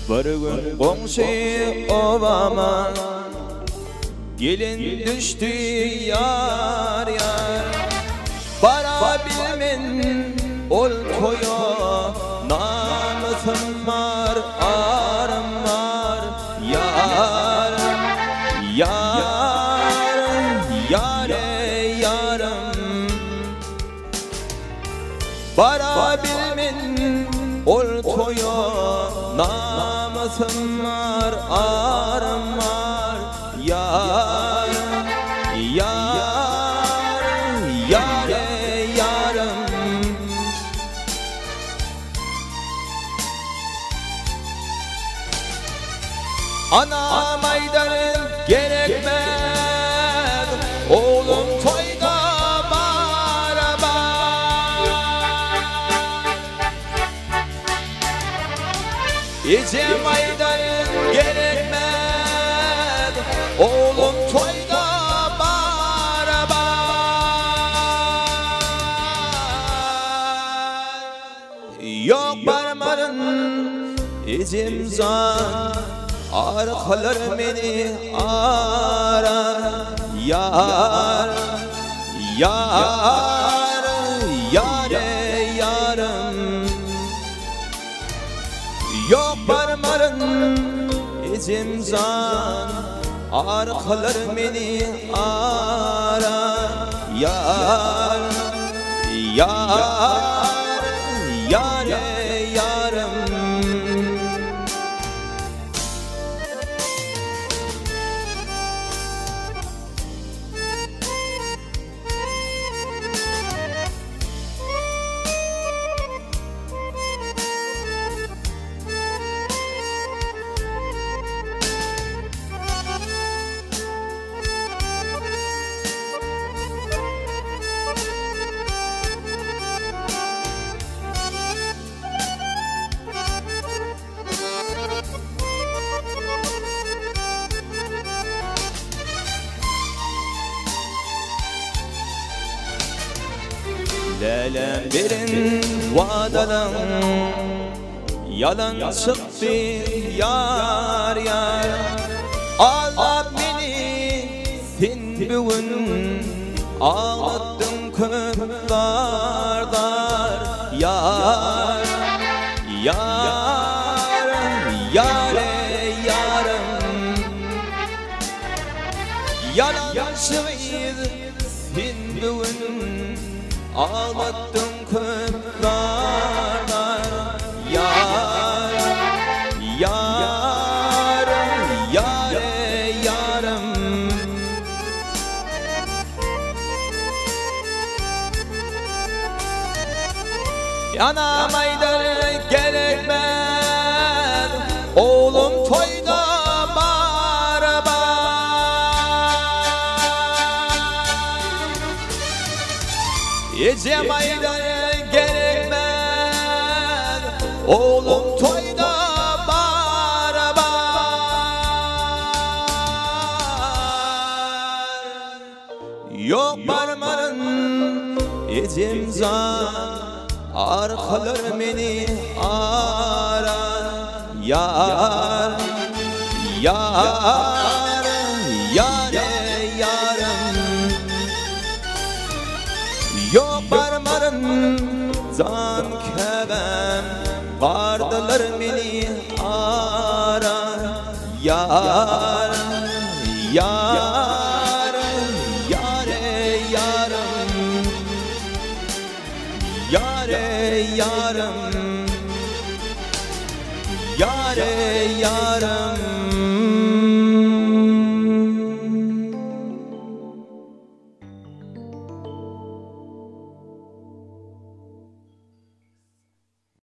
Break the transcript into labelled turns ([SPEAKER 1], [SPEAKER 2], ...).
[SPEAKER 1] Bir gün komşu obama gelin düştü yar yar. Bara bilmen ol toya namusum var arım var yar yar yare yarım. Bara bilmen ol toya namusum var arım var yar yar yare yarım. Ana meydanın gerekmez, oğlum toyda maraba. İce meydanın gerekmez, oğlum toyda maraba. Yok barmarın izim zan, arkalar beni arar yar yar yare yarım. Yok barmarın izim zan, arkalar beni arar yar yar yare yarım. Lelem birin vadalan yalan çıktı yar yar. Allah beni sen bugün ağlattın köp dar dar yar yar yare yarım. Yalan çıktı sen bugün ağlattın köp darlar yar yar yare yarım. Yana meydanı gerekmez, oğlum toyda maraba. İce meydanı gerekmez, oğlum toyda maraba. Yok barmarın izim zan, arkalar beni arar yar yar yare yarım. Yok barmarın zan kebem, vardılar beni arar yar yar yare yarım yare yarım yare yarım.